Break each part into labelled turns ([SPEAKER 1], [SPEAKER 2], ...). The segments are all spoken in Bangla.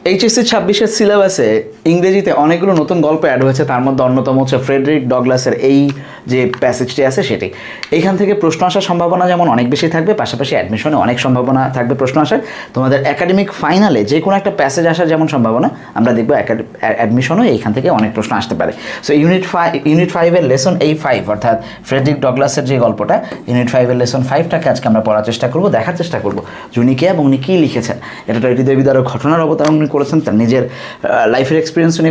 [SPEAKER 1] এইচএসসি 26-এর সিলেবাসে ইংরেজিতে অনেকগুলো নতুন গল্প অ্যাড হয়েছে, তার মধ্যে অন্যতম হচ্ছে ফ্রেডরিক ডগলাসের এই যে প্যাসেজটি আছে সেটি। এইখান থেকে প্রশ্ন আসার সম্ভাবনা যেমন অনেক বেশি থাকবে, পাশাপাশি অ্যাডমিশনে অনেক সম্ভাবনা থাকবে প্রশ্ন আসার। তোমাদের একাডেমিক ফাইনালে যে কোনো একটা প্যাসেজ আসার যেমন সম্ভাবনা, আমরা দেখবো অ্যাডমিশনও এইখান থেকে অনেক প্রশ্ন আসতে পারে। সো ইউনিট 5-এর লেসন এই 5 অর্থাৎ ফ্রেডরিক ডগলাসের যে গল্পটা, ইউনিট 5-এর লেসন 5টাকে আজকে আমরা পড়ার চেষ্টা করবো, দেখার চেষ্টা করবো উনি কে এবং উনি কী লিখেছেন। এটা তো হৃদয় বিদারক ঘটনার অবতারণ করেছেন, তার নিজের লাইফের এক্সপিরিয়েন্স উনি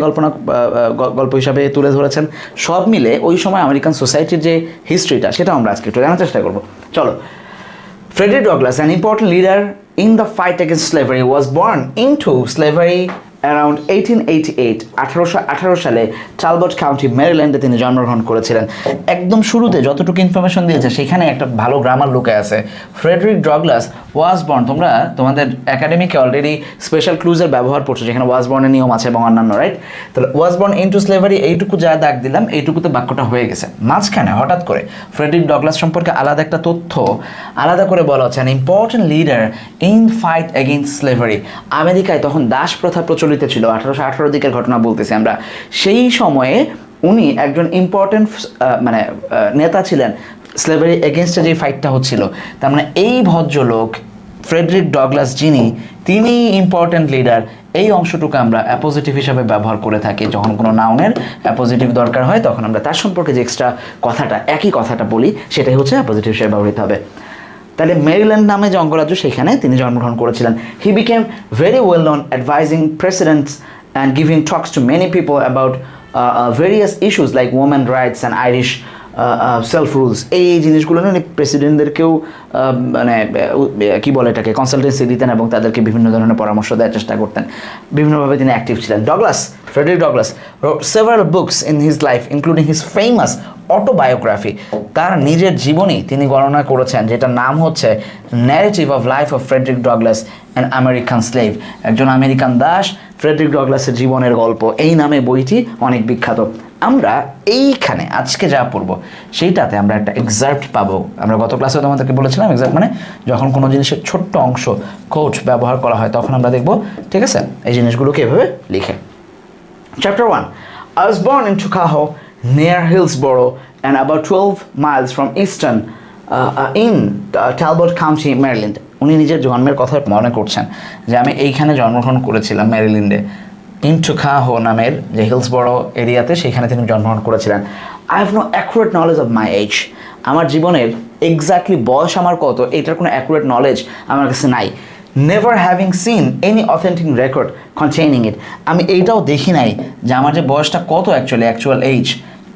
[SPEAKER 1] গল্প হিসাবে তুলে ধরেছেন। সব মিলে ওই সময় আমেরিকান সোসাইটির যে হিস্ট্রিটা সেটাও আমরা আজকে একটু জানার চেষ্টা করবো। চলো। Frederick Douglass, an important leader in the fight against slavery, was born into slavery around 1888 1818 সালে টালবট কাউন্টি মেরিল্যান্ডে তিনি জন্মগ্রহণ করেছিলেন। একদম শুরুতে যতটুকু ইনফরমেশন দিয়েছে সেখানে একটা ভালো গ্রামার লুকে আছে। ফ্রেডরিক ডগলাস ওয়াজ বর্ন, তোমরা তোমাদের একাডেমিকে অলরেডি স্পেশাল ক্লুজের ব্যবহার পড়ছো যেখানে ওয়াজ বর্নের নিয়ম আছে এবং অন্যান্য, রাইট? তাহলে ওয়াজ বর্ন ইনটু স্লেভারি এইটুকু যা দাগ দিলাম এইটুকুতে বাক্যটা হয়ে গেছে। মাঝখানে হঠাৎ করে ফ্রেডরিক ডগলাস সম্পর্কে আলাদা একটা তথ্য আলাদা করে বলা হচ্ছে, an important leader in fight against slavery. আমেরিকায় তখন দাস প্রথা প্রচলিত ছিল, 1818 দিকের ঘটনা বলতেছি আমরা। সেই সময়ে উনি একজন ইম্পর্টেন্ট নেতা ছিলেন স্লেভারি এগেনস্টে যে ফাইটটা হচ্ছিল। তার মানে এই ভদ্রলোক ফ্রেডরিক ডগলাস যিনি, তিনি ইম্পর্টেন্ট লিডার। এই অংশটুকু আমরা অ্যাপোজিটিভ হিসাবে ব্যবহার করে থাকি। যখন কোনো নাউনের অ্যাপোজিটিভ দরকার হয় তখন আমরা তার সম্পর্কে যে এক্সট্রা কথাটা, একই কথাটা বলি, সেটাই হচ্ছে অ্যাপোজিটিভ হিসেবে ব্যবহৃত হবে। তাহলে মেরিল্যান্ড নামে যে অঙ্গরাজ্য সেখানে তিনি জন্মগ্রহণ করেছিলেন। He became very well known advising presidents and giving Tux two many people about various issues like women rights and Irish self rules. এই জিনিসগুলো নিয়ে উনি প্রেসিডেন্টদেরকেও কী বলে এটাকে কনসালটেন্সি দিতেন এবং তাদেরকে বিভিন্ন ধরনের পরামর্শ দেওয়ার চেষ্টা করতেন। বিভিন্নভাবে তিনি অ্যাক্টিভ ছিলেন। Frederick Douglass wrote several books in his life including his famous autobiography. তার নিজের জীবনী তিনি গণনা করেছেন যেটার নাম হচ্ছে narrative of life of Frederick Douglass an American slave. একজন আমেরিকান দাস, ফ্রেডরিক ডগলাসের জীবনের গল্প, এই নামে বইটি অনেক বিখ্যাত। আমরা এইখানে আজকে যা পড়বো সেইটাতে আমরা একটা এক্সার্প্ট পাবো। আমরা গত ক্লাসে তোমাদেরকে বলেছিলাম এক্সার্প্ট মানে যখন কোনো জিনিসের ছোট্ট অংশ কোট ব্যবহার করা হয় তখন আমরা দেখবো, ঠিক আছে, এই জিনিসগুলোকে এভাবে লিখে। Chapter 1. I was born in Tuckahoe near Hillsboro and about 12 miles from Easton in Talbot County, Maryland. উনি নিজের জন্মের কথা মনে করছেন যে আমি এইখানে জন্মগ্রহণ করেছিলাম মেরিল্যান্ডে, ইন টুকাহো নামের যে হিলসবরো এরিয়াতে, সেখানে তিনি জন্মগ্রহণ করেছিলেন। I have no accurate knowledge of my age. আমার জীবনের এক্স্যাক্টলি বয়স আমার কত এটার কোনো অ্যাকুরেট নলেজ আমার কাছে নাই। Never having seen any authentic record containing it. আমি এইটাও দেখি নাই যে আমার যে বয়সটা কত অ্যাকচুয়াল এইজ,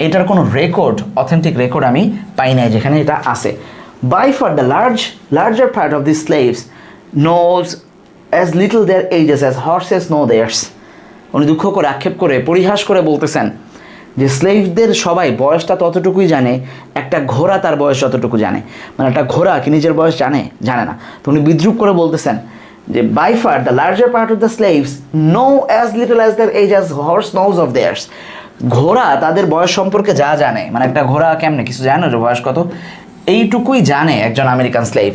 [SPEAKER 1] এটার কোনো রেকর্ড, অথেন্টিক রেকর্ড আমি পাই নাই যেখানে এটা আছে। By far the larger part of the slaves knows as little their ages as horses know theirs. উনি দুঃখ করে, আক্ষেপ করে, পরিহাস করে বলতেছেন যে স্লেভদের সবাই বয়সটা ততটুকুই জানে, একটা ঘোড়া তার বয়স যতটুকু জানে। মানে একটা ঘোড়া কি নিজের বয়স জানে না। তো উনি বিদ্রুপ করে বলতেছেন যে by far the larger part of the slaves know as little as their age as horse knows of theirs. ঘোড়া তাদের বয়স সম্পর্কে যা জানে, মানে একটা ঘোড়া কেমনে কিছু জানে যে বয়স কত, এইটুকুই জানে একজন American slave.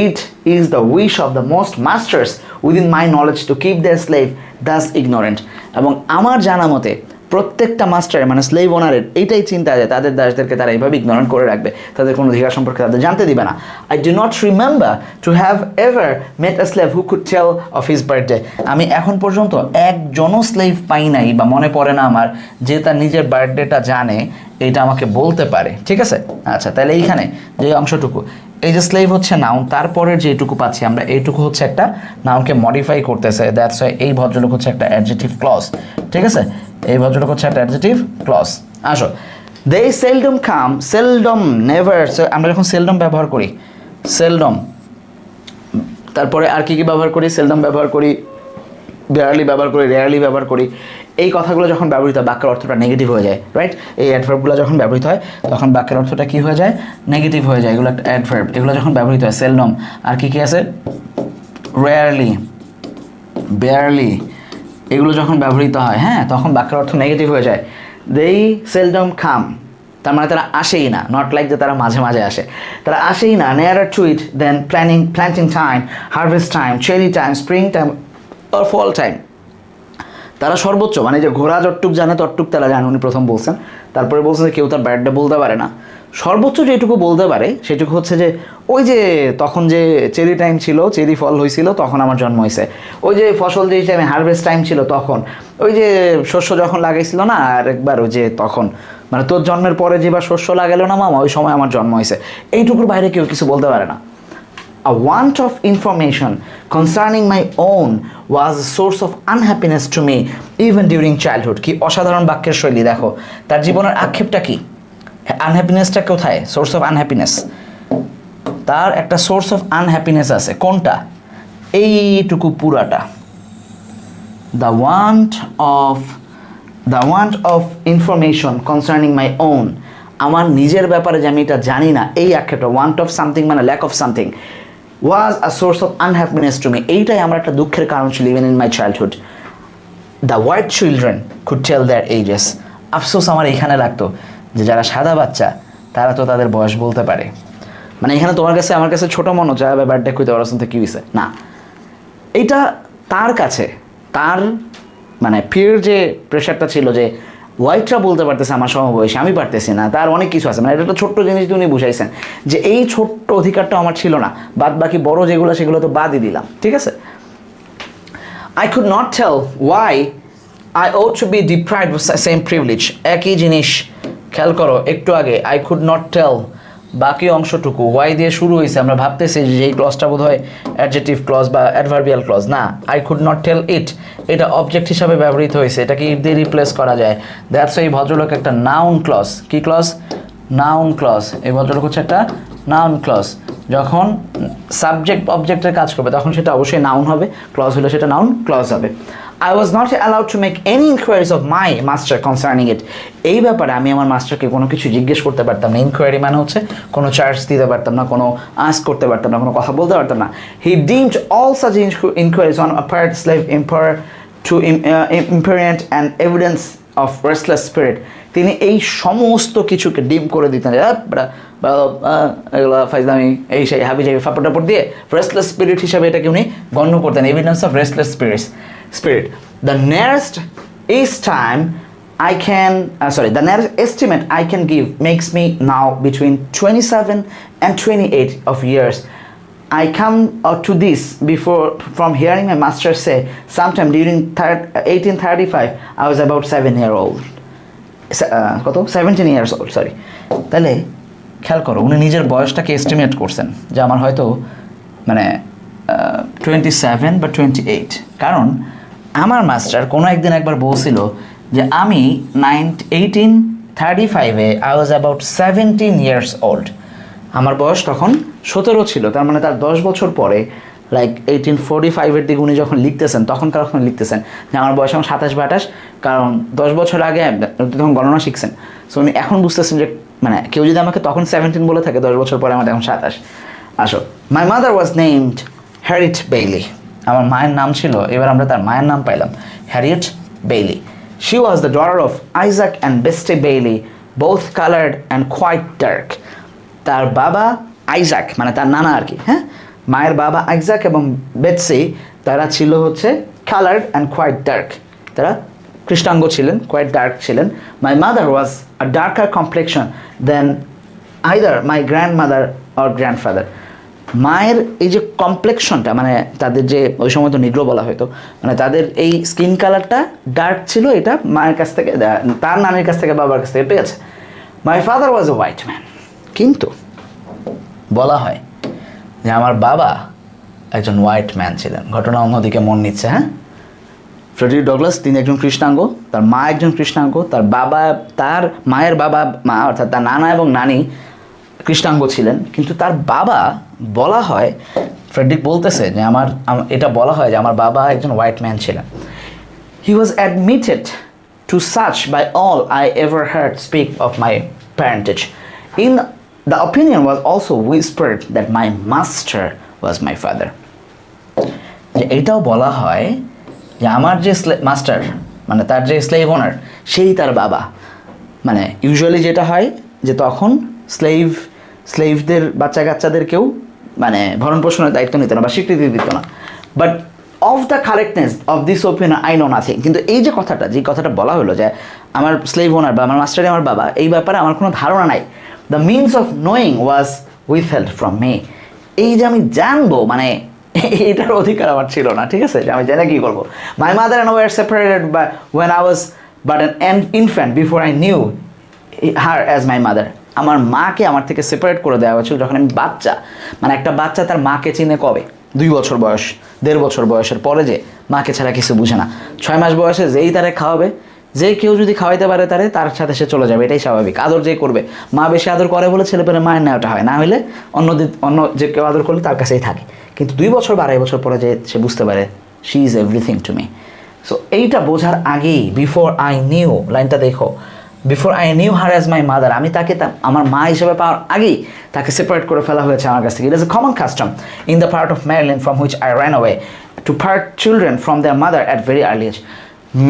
[SPEAKER 1] It is the wish of the most masters within my knowledge to keep their slave thus ignorant. এবং আমার জানা মতে প্রত্যেকটা মাস্টারের মানে স্লেভ ওনারের এইটাই চিন্তা যে তাদের দাসদেরকে তারা এইভাবে ইগনোরেন্ট করে রাখবে, তাদের কোনো অধিকার সম্পর্কে তাদের জানতে দিবে না। I do not remember to have ever met a slave who could tell of his birthday. আমি এখন পর্যন্ত একজনও স্লেভ পাই নাই বা মনে পড়ে না আমার যে তার নিজের বার্থডেটা জানে, এটা আমাকে বলতে পারে, ঠিক আছে। আচ্ছা, তাহলে এইখানে যে অংশটুকু, এই যে স্লেভ হচ্ছে নাউন, তারপরের যেটুকু পাচ্ছি আমরা এইটুকু হচ্ছে একটা নাউনকে মডিফাই করতেছে। দ্যাটস ওয়াই এই ভদ্রলোক হচ্ছে একটা অ্যাডজেক্টিভ ক্লজ, ঠিক আছে। এই ভদ্রলোক হচ্ছে একটা অ্যাডজেক্টিভ ক্লজ। আসো, দে সেলডম কাম, সেলডম, নেভার। আমরা যখন সেলডম ব্যবহার করি, সেলডম, তারপরে আর কি ব্যবহার করি, সেলডম ব্যবহার করি, বেয়ারলি ব্যবহার করি, রেয়ারলি ব্যবহার করি। এই কথাগুলো যখন ব্যবহৃত হয় বাক্যের অর্থটা নেগেটিভ হয়ে যায়, রাইট? এই অ্যাডভার্বগুলো যখন ব্যবহৃত হয় তখন বাক্যের অর্থটা কী হয়ে যায়, নেগেটিভ হয়ে যায়। এগুলো একটা অ্যাডভার্ব, এগুলো যখন ব্যবহৃত হয়। সেলডম, আর কি আছে, রেয়ারলি, বেয়ারলি, এগুলো যখন ব্যবহৃত হয়, হ্যাঁ, তখন বাক্যের অর্থ নেগেটিভ হয়ে যায়। দেই সেলডম কাম, তার মানে তারা আসেই না, নট লাইক যে তারা মাঝে মাঝে আসে, তারা আসেই না। Nearer to it then planting time, harvest time, cherry time, spring time or fall time. তারা সর্বোচ্চ মানে যে ঘোড়া যতটুক জানে ততটুক তারা জানে, উনি প্রথম বলছেন। তারপরে বলছেন যে কেউ তার বার্থডে বলতে পারে না। সর্বোচ্চ যেটুকু বলতে পারে সেটুকু হচ্ছে যে ওই যে তখন যে চেরি টাইম ছিল, চেরি ফল হয়েছিল, তখন আমার জন্ম হয়েছে। ওই যে ফসল যে টাইমে হারভেস্ট টাইম ছিল তখন, ওই যে শস্য যখন লাগাইছিল না আর একবার, ওই যে তখন মানে তোর জন্মের পরে যেবার শস্য লাগালো না মামা, ওই সময় আমার জন্ম হয়েছে। এইটুকুর বাইরে কেউ কিছু বলতে পারে না। A want of information concerning my own was a source of unhappiness to me even during childhood. কি অসাধারণ বাক্যের শৈলী দেখো, তার জীবনের আক্ষেপটা কি, আনহ্যাপিনেসটা কোথায়, সোর্স অফ আনহ্যাপিনেস। তার একটা সোর্স অফ আনহ্যাপিনেস আছে, কোনটা, এইটুকু পুরাটা, the want of information concerning my own, আমার নিজের ব্যাপারে যে আমি এটা জানি না, এই আক্ষেপটা, ওয়ান্ট অফ সামথিং মানে lack of something, was a source of unhappiness to me. এইটাই আমার একটা দুঃখের কারণ ছিল even in my childhood. The white children could tell their ages. আফসোস আমার এখানে লাগতো যে যারা সাদা বাচ্চা তারা তো তাদের বয়স বলতে পারে। মানে এখানে তোমার কাছে আমার কাছে ছোটো মনে হচ্ছে বার্থডে কইতে পারো কী হয়েছে না, এইটা তার কাছে তার মানে ফির যে প্রেশারটা ছিল যে হোয়াইটরা বলতে পারতেছে আমার সমবয়সী, আমি পারতেছি না, তার অনেক কিছু আছে। মানে এটা একটা ছোট্ট জিনিস উনি বুঝাইছেন যে এই ছোট্ট অধিকারটা আমার ছিল না, বাদ বাকি বড় যেগুলো সেগুলো তো বাদই দিলাম, ঠিক আছে। I could not tell why I ought to be deprived of same privilege. একই জিনিস খেয়াল করো একটু আগে, I could not tell, বাকি অংশটুকু ওয়াই দিয়ে শুরু হয়েছে, আমরা ভাবতেছি যে এই ক্লজটা বোধ হয় অ্যাডজেক্টিভ ক্লজ বা অ্যাডভার্বিয়াল ক্লজ, না, আই কুড নট টেল ইট, এটা অবজেক্ট হিসাবে ব্যবহৃত হয়েছে, এটাকে ইট দিয়ে রিপ্লেস করা যায়। দ্যাটস এই ভদ্রলোক একটা নাউন ক্লজ, কি ক্লজ, নাউন ক্লজ। এই ভদ্রলোক হচ্ছে একটা নাউন ক্লজ। যখন সাবজেক্ট অবজেক্টের কাজ করবে তখন সেটা অবশ্যই নাউন হবে, ক্লজ হলে সেটা নাউন ক্লজ হবে। I was not allowed to make any inquiries of my master concerning it. এই ব্যাপারে আমি আমার মাস্টারকে কোনো কিছু জিজ্ঞেস করতে পারতাম না। ইনকোয়ারি মানে হচ্ছে কোনো চার্জ দিতে পারতাম না, কোনো আস্ক করতে পারতাম না, কোনো কথা বলতে পারতাম না। He deemed all such inquiries on apparent slave emperor to imperient and evidence of restless spirit. তিনি এই সমস্ত কিছুকে ডিম করে দিতেন, এগুলো ফাইজলামি, এই সেই হাবি জাবি ফাপড় টাপড় দিয়ে রেস্টলেস স্পিরিট হিসাবে এটাকে উনি গণ্য করতেন, evidence of restless spirit. The nearest estimate I can give makes me now between 27 and 28 of years. I come to this from hearing my master say sometime during 1835 I was about 17 years old, sorry. তাহলে খেয়াল করো উনি নিজের বয়সটাকে এস্টিমেট করছেন যে আমার হয়তো মানে 27 বা 28, কারণ আমার মাস্টার কোনো একদিন একবার বলছিল যে আমি 1835-এ I was about 17 years old, আমার বয়স তখন 17 ছিল। তার মানে তার 10 বছর পরে লাইক 1845-এর দিকে উনি যখন লিখতেছেন তখনকার লিখতেছেন যে আমার বয়স এখন 27-28, কারণ 10 বছর আগে তখন গণনা শিখছেন। সো উনি এখন বুঝতেছেন যে মানে কেউ যদি আমাকে তখন 17 বলে থাকে 10 বছর পরে আমার এখন 27। আসো, মাই মাদার ওয়াজ নেমড হ্যারিয়েট বেইলি। আমার মায়ের নাম ছিল, এবার আমরা তার মায়ের নাম পাইলাম, Harriet Bailey. She was the daughter of Isaac and বেস্টে Bailey, both coloured and quite dark. তার বাবা আইজাক মানে তার নানা আর কি, হ্যাঁ, মায়ের বাবা আইজাক এবং বেটসি তারা ছিল হচ্ছে কালার্ড অ্যান্ড কোয়াইট ডার্ক, তারা কৃষ্ণাঙ্গ ছিলেন, কোয়াইট ডার্ক ছিলেন। My mother was a darker complexion than either my grandmother or grandfather. মায়ের এই যে কমপ্লেকশনটা মানে তাদের যে ওই সময় তো নিগ্রো বলা হয়তো, মানে তাদের এই স্কিন কালারটা ডার্ক ছিল, এটা মায়ের কাছ থেকে, তার নানির কাছ থেকে, বাবার কাছ থেকে পেয়েছে। My father was a white man, কিন্তু বলা হয় যে আমার বাবা একজন হোয়াইট ম্যান ছিলেন। ঘটনা অন্যদিকে মন নিচ্ছে, হ্যাঁ। ফ্রেডরিক ডগলাস তিনি একজন কৃষ্ণাঙ্গ, তার মা একজন কৃষ্ণাঙ্গ, তার মায়ের বাবা মা অর্থাৎ তার নানা এবং নানি কৃষ্ণাঙ্গ ছিলেন, কিন্তু তার বাবা বলা হয়, ফ্রেডরিক বলতেছে যে এটা বলা হয় যে আমার বাবা একজন হোয়াইট ম্যান ছিলেন। He was admitted to such by all I ever heard speak of my parentage. In the opinion was also whispered that my master was my father. যে এটাও বলা হয় যে আমার যে মাস্টার মানে তার যে ওনার সেই তার বাবা। মানে ইউজুয়ালি যেটা হয় যে তখন স্লেভদের বাচ্চা কাচ্চাদেরকেও মানে ভরণ পোষণের দায়িত্ব নিত না বা স্বীকৃতি দিত না, but of the correctness of this opinion I know nothing. কিন্তু এই যে কথাটা বলা হলো যে আমার স্লেভ ওনার বা আমার মাস্টারে আমার বাবা, এই ব্যাপারে আমার কোনো ধারণা নাই। The means of knowing was withheld from me. এই যে আমি জানবো, মানে এটার অধিকার আমার ছিল না, ঠিক আছে, যে আমি জেনে কী করবো। My mother and were separated by when I was but an infant before I knew her as my mother. আমার মাকে আমার থেকে সেপারেট করে দেওয়া হয়েছিল যখন আমি বাচ্চা। মানে একটা বাচ্চা তার মাকে চিনে কবে? 2 বছর বয়স, 1.5 বছর বয়সের পরে, যে মাকে ছাড়া কিছু বুঝে না। 6 মাস বয়সে যেই তারে খাওয়াবে, যে কেউ যদি খাওয়াইতে পারে তার সাথে সে চলে যাবে, এটাই স্বাভাবিক। আদর যে করবে, মা বেশি আদর করে বলে ছেলেপেলে মায়ের নেওয়াটা হয়, না হলে অন্য যে কেউ আদর করলে তার কাছেই থাকে। কিন্তু 2 বছর বা 2.5 বছর পরে যে সে বুঝতে পারে she is everything to me. So এইটা বোঝার আগেই, বিফোর আই নিউ, লাইনটা দেখো, before I knew her as my mother, আমি তাকে আমার মা হিসেবে পাওয়ার আগেই তাকে সেপারেট করে ফেলা হয়েছে আমার কাছ থেকে। It is a common custom in the part of Maryland from which I ran away to part children from their mother at very early age.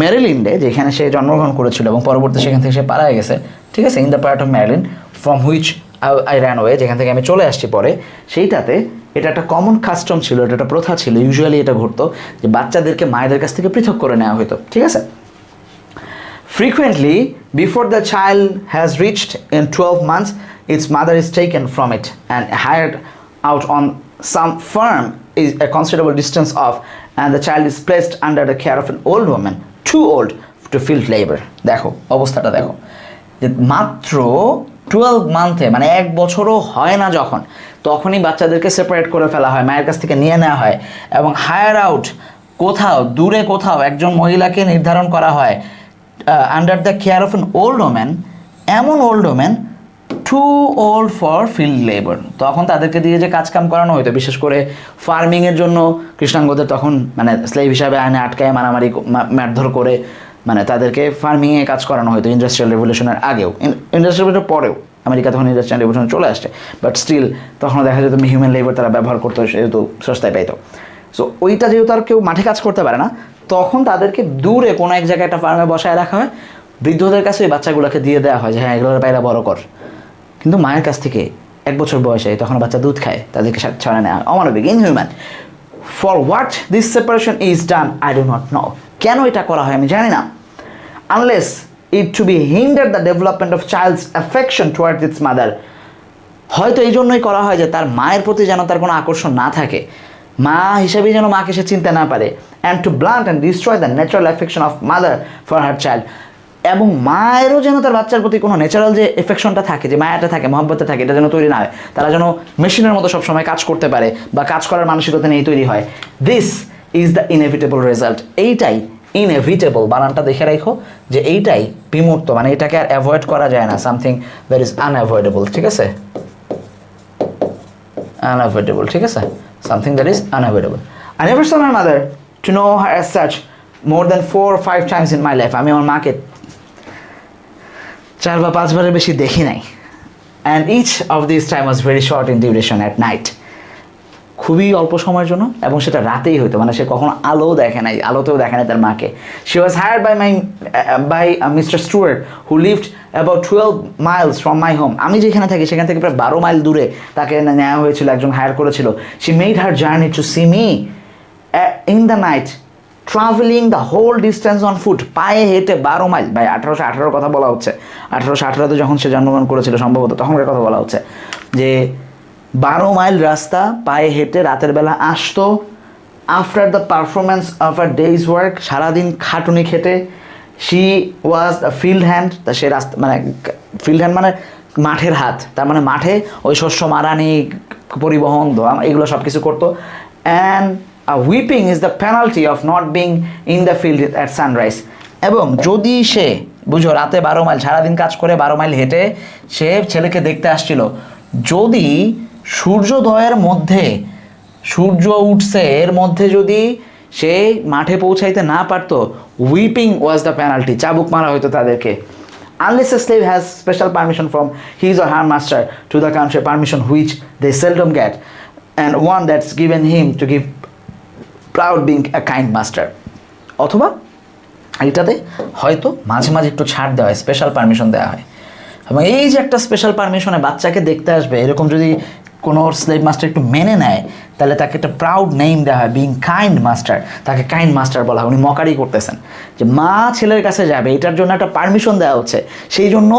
[SPEAKER 1] ম্যারিল্যান্ডে, যেখানে সে জন্মগ্রহণ করেছিল এবং পরবর্তী সেখান থেকে সে পালায়ে গেছে, ঠিক আছে, in the part of Maryland from which I ran away, যেখান থেকে আমি চলে আসছি পরে, সেইটাতে এটা একটা কমন কাস্টম ছিল, এটা একটা প্রথা ছিল, ইউজুয়ালি এটা ঘটতো যে বাচ্চাদেরকে মায়েদের কাছ থেকে পৃথক করে নেওয়া হতো, ঠিক আছে। Frequently, before the child has reached in 12 months, its mother is taken from it and hired out on some farm is a considerable distance off, and the child is placed under the care of an old woman, too old to field labor. দেখো অবস্থাটা দেখো, যে মাত্র 12 মান্থে, মানে 1 বছরও হয় না যখন, তখনই বাচ্চাদেরকে সেপারেট করে ফেলা হয়, মায়ের কাছ থেকে নিয়ে নেওয়া হয় এবং হায়ার আউট, কোথাও দূরে কোথাও একজন মহিলাকে নির্ধারণ করা হয় under the care of an old woman, এমন old woman too old for field labour. তখন তাদেরকে দিয়ে যে কাজকাম করানো হতো, বিশেষ করে ফার্মিংয়ের জন্য কৃষ্ণাঙ্গদের তখন মানে স্লেভ হিসাবে আইনে আটকায় মারামারি মারধর করে মানে তাদেরকে ফার্মিংয়ে কাজ করানো হতো ইন্ডাস্ট্রিয়াল রেভলিউশনের আগেও, ইন্ডাস্ট্রিয়াল রেভলিউশনের পরেও। আমেরিকা তখন ইন্ডাস্ট্রিয়াল রেভলিউশন চলে আসছে, বাট স্টিল তখনও দেখা যেত হিউম্যান লেবার তারা ব্যবহার করতো, সেহেতু সস্তায় পাইতো। সো ওইটা যেহেতু আর কেউ মাঠে কাজ করতে পারে না, তখন তাদেরকে দূরে কোনো এক জায়গায় একটা ফার্মে বসায় রাখা হয়, বৃদ্ধদের কাছে ওই বাচ্চাগুলোকে দিয়ে দেওয়া হয় যে হ্যাঁ এগুলোর বাইরে বড় কর। কিন্তু মায়ের কাছ থেকে 1 বছর বয়সে তখন বাচ্চা দুধ খায়, তাদেরকে ছড়া নেওয়া অমানবিক, inhuman. For what this separation is done I do not know. কেন এটা করা হয় আমি জানি না। Unless it to be hinder the development of child's affection towards its mother. হয়তো এই জন্যই করা হয় যে তার মায়ের প্রতি যেন তার কোনো আকর্ষণ না থাকে, মা হিসেবেই যেন মাকে সে চিনতে না পারে, and to blunt and destroy the natural affection of mother for her child. এবং মায়েরও যেন তার বাচ্চার প্রতি কোনো ন্যাচারাল যে এফেকশনটা থাকে, যে মায়াটা থাকে, মহব্বতটা থাকে, এটা যেন তৈরি না হয়, তারা যেন মেশিনের মতো সবসময় কাজ করতে পারে বা কাজ করার মানসিকতা নিয়েই তৈরি হয়। This is the inevitable result. এইটাই ইনএভিটেবল, বানানটা দেখে রাখো যে এইটাই বিমূর্ত, মানে এটাকে আর অ্যাভয়েড করা যায় না, সামথিং দ্যাট ইজ আনঅ্যাভয়েডেবল, ঠিক আছে, আনঅ্যাভয়েডেবল, ঠিক আছে, something that is unavoidable. I never saw my mother to know her as such more than 4 or 5 times in my life. আমি আমার মাকে 4 বা 5 বারের বেশি দেখি নাই, and each of these time was very short in duration at night. খুবই অল্প সময়ের জন্য, এবং সেটা রাতেই হতো, মানে সে কখনো আলোও দেখে নাই, আলোতেও দেখে নাই তার মাকে। She was hired by Mr. Stewart who lived about 12 miles from my home. আমি যেখানে থাকি সেখান থেকে প্রায় 12 মাইল দূরে তাকে নেওয়া হয়েছিল, একজন হায়ার করেছিল। She made her journey to see me in the night, traveling the whole distance on foot, পায়ে হেঁটে 12 মাইল। ভাই 1818 কথা বলা হচ্ছে, 1818 যখন সে জন্মগ্রহণ করেছিল সম্ভবত, তখনকার কথা বলা হচ্ছে যে 12 মাইল রাস্তা পায়ে হেঁটে রাতের বেলা আসতো। After the performance of a days work, সারাদিন খাটুনি খেটে, she was the field hand, তা সে রাস্তা মানে ফিল্ড হ্যান্ড মানে মাঠের হাত, তার মানে মাঠে ওই শস্য মারানি, পরিবহন, ধোয়া, এগুলো সব কিছু করতো। And whipping is the penalty of not being in the field at sunrise. এবং যদি সে, বুঝো, রাতে 12 মাইল সারাদিন কাজ করে 12 মাইল হেঁটে সে ছেলেকে দেখতে আসছিল, যদি সূর্যোদয়ের মধ্যে, সূর্য উঠছে এর মধ্যে যদি সে মাঠে পৌঁছাইতে না পারতো, উইপিং ওয়াজ দ্য পেনাল্টি, চাবুক মারা হইতো তাদেরকে। Unless a slave has special permission from his or her master to the country, permission which they seldom get, and one that's given him to give proud being a kind master. অথবা এটাতে হয়তো মাঝে মাঝে একটু ছাড় দেওয়া হয়, স্পেশাল পারমিশন দেওয়া হয়। এবং এই যে একটা স্পেশাল পারমিশনে বাচ্চাকে দেখতে আসবে, এরকম যদি কোনো স্লেভ মাস্টার একটু মেনে নেয় তাহলে তাকে একটা প্রাউড নেম দেওয়া হয়, বিং কাইন্ড মাস্টার, তাকে কাইন্ড মাস্টার বলা হয়। উনি মকারি করতেছেন যে মা ছেলের কাছে যাবে, এটার জন্য একটা পারমিশন দেওয়া হচ্ছে, সেই জন্য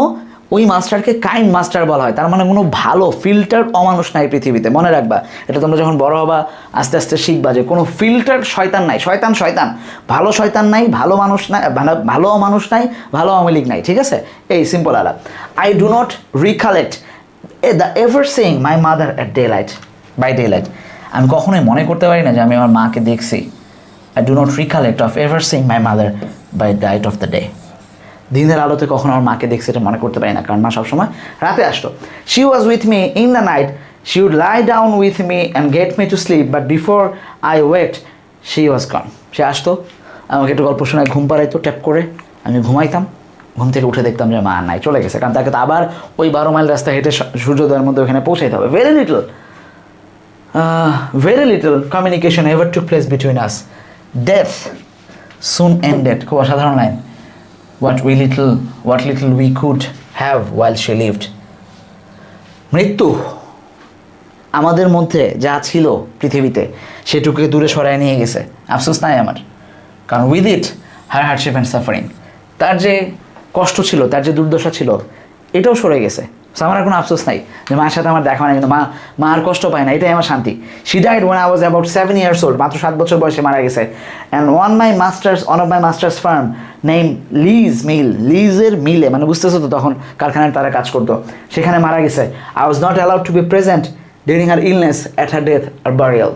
[SPEAKER 1] ওই মাস্টারকে কাইন্ড মাস্টার বলা হয়। তার মানে কোনো ভালো ফিল্টার অমানুষ নাই পৃথিবীতে, মনে রাখবা এটা। তোমরা যখন বড় হবা আস্তে আস্তে শিখবা যে কোনো ফিল্টার শয়তান নাই, শয়তান ভালো শয়তান নাই, ভালো মানুষ নাই, ভালো মানুষ নাই, ভালো আওয়ামী লীগ নাই, ঠিক আছে? এই সিম্পল আলাপ। I do not recollect the ever seeing my mother at by daylight. আমি কখনোই মনে করতে পারি না যে আমি আমার মাকে দেখছি। I do not recollect of ever seeing my mother by light of the day. দিনের আলোতে কখনো আমার মাকে দেখছি এটা মনে করতে পারি না, কারণ মা সবসময় রাতে আসতো। She was with me in the night, she would lie down with me and get me to sleep, but before I wait she was gone. সে আসতো, আমাকে একটু গল্প শোনায়, ঘুম পাড়াইতো ট্যাপ করে, আমি ঘুমাইতাম, ঘুম থেকে উঠে দেখতাম যে মা নাই, চলে গেছে। কারণ তাকে তো আবার ওই 12 মাইল রাস্তা হেঁটে সূর্যোদয়ের মধ্যে ওখানে পৌঁছাইতে হবে। very little communication ever took place between us. Death soon ended. খুব অসাধারণ line. what little we could have while she lived. মৃত্যু আমাদের মধ্যে যা ছিল পৃথিবীতে সেটুকুকে দূরে সরায় নিয়ে গেছে। আফসোস নাই আমার, কারণ with it her hardship and suffering, তার যে কষ্ট ছিল, তার যে দুর্দশা ছিল, এটাও সরে গেছে। আমার আর কোনো আফসোস নাই যে মায়ের সাথে আমার দেখা হয় না, কিন্তু মা আর কষ্ট পায় না, এটাই আমার শান্তি। She died when I was about 7 years old, মাত্র 7 বছর বয়সে মারা গেছে। And one of my master's firm named Lee's Mill, লিজের মিলে, মানে বুঝতেছো তো, তখন কারখানায় তারা কাজ করতো, সেখানে মারা গেছে। I was not allowed to be present during her illness at her death or burial.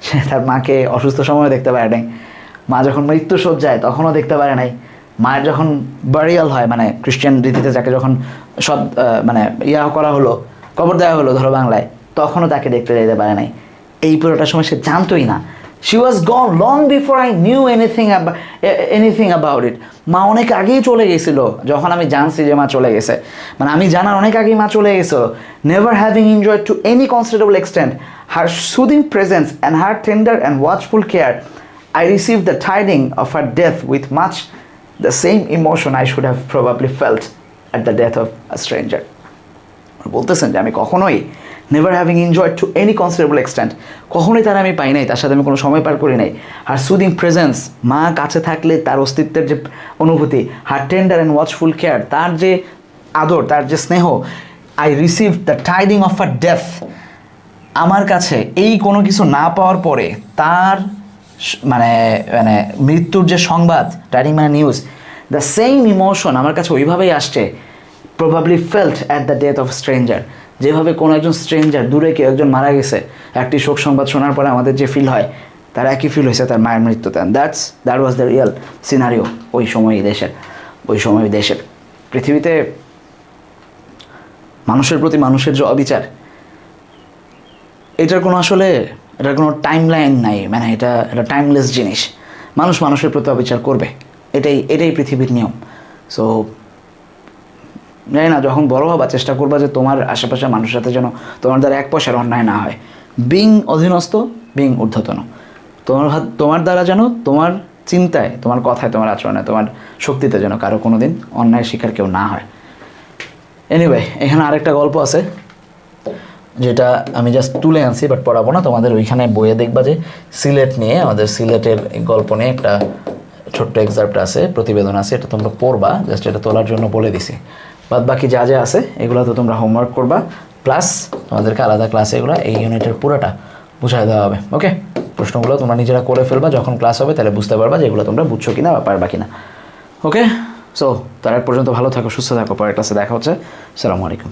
[SPEAKER 1] সে তার মাকে অসুস্থ সময় দেখতে পারে নাই, মা যখন মৃত্যু সজ্জায় তখনও দেখতে পারে নাই, মায়ের যখন বারিয়াল হয়, মানে খ্রিস্টান রীতিতে যাকে যখন মানে করা হলো, কবর দেওয়া হলো ধরো বাংলায়, তখনও তাকে দেখতে যেতে পারে নাই। এই পুরোটা সময় সে জানতোই না। She was gone long before I new anything about it. মা অনেক আগেই চলে গেছিল যখন আমি জানছি যে মা চলে গেছে, মানে আমি জানার অনেক আগেই মা চলে গেছিল। Never having enjoyed to any considerable extent her soothing presence and her tender and watchful care, I receive the tiding of her death with much the same emotion I should have probably felt at the death of a stranger. বলতেছেন যে আমি কখনোই never having enjoyed to any considerable extent, কখনোই তার আমি পাই নাই, তার সাথে আমি কোনো সময় পার করি নাই। হার সুদিং প্রেজেন্স, মা কাছে থাকলে তার অস্তিত্বের যে অনুভূতি, her tender and watchful care, তার যে আদর, তার যে স্নেহ, I receive the tiding of a death, আমার কাছে এই কোনো কিছু না পাওয়ার পরে তার মানে মৃত্যুর যে সংবাদ, টাইডিং মানে নিউজ, দ্য সেম ইমোশন আমার কাছে ওইভাবেই আসছে, probably felt at the death of stranger, যেভাবে কোনো একজন স্ট্রেঞ্জার, দূরে কেউ একজন মারা গেছে, একটি শোক সংবাদ শোনার পরে আমাদের যে ফিল হয়, তার একই ফিল হয়েছে তার মায়ের মৃত্যুতে। That was the real scenario ওই সময় দেশের পৃথিবীতে মানুষের প্রতি মানুষের যে অবিচার, এটার কোনো টাইম লাইন নাই, মানে এটা টাইমলেস জিনিস। মানুষ মানুষের প্রতি অবিচার করবে, এটাই পৃথিবীর নিয়ম। সো জানি না, যখন বড় হবা চেষ্টা করবা যে তোমার আশেপাশে মানুষের সাথে যেন তোমার দ্বারা এক পয়সার অন্যায় না হয়। বিং অধীনস্থ, বিং ঊর্ধ্বতন, তোমার দ্বারা যেন তোমার চিন্তায়, তোমার কথায়, তোমার আচরণে, তোমার শক্তিতে যেন কারো কোনো দিন অন্যায় শিকার কেউ না হয়। এনিওয়ে, এখানে আরেকটা গল্প আছে যেটা আমি জাস্ট তুলে আনছি, বাট পড়াবো না। তোমাদের ওইখানে বইয়ে দেখবা যে সিলেট নিয়ে, আমাদের সিলেটের গল্প নিয়ে একটা ছোট্ট এক্সার্প্ট আছে, প্রতিবেদন আছে, এটা তোমরা পড়বা, জাস্ট এটা তোলার জন্য বলে দিছি। বাদ বাকি যা যা আছে এগুলো তো তোমরা হোমওয়ার্ক করবা, প্লাস তোমাদেরকে আলাদা ক্লাসে এগুলো এই ইউনিটের পুরোটা বুঝাই দেওয়া হবে। ওকে, প্রশ্নগুলো তোমরা নিজেরা করে ফেলবা, যখন ক্লাস হবে তাহলে বুঝতে পারবা যে এগুলো তোমরা বুঝছো কিনা বা পারবা কিনা। ওকে, সো তার এক পর্যন্ত ভালো থাকো, সুস্থ থাকো, পরের ক্লাসে দেখা হচ্ছে। আসসালামু আলাইকুম।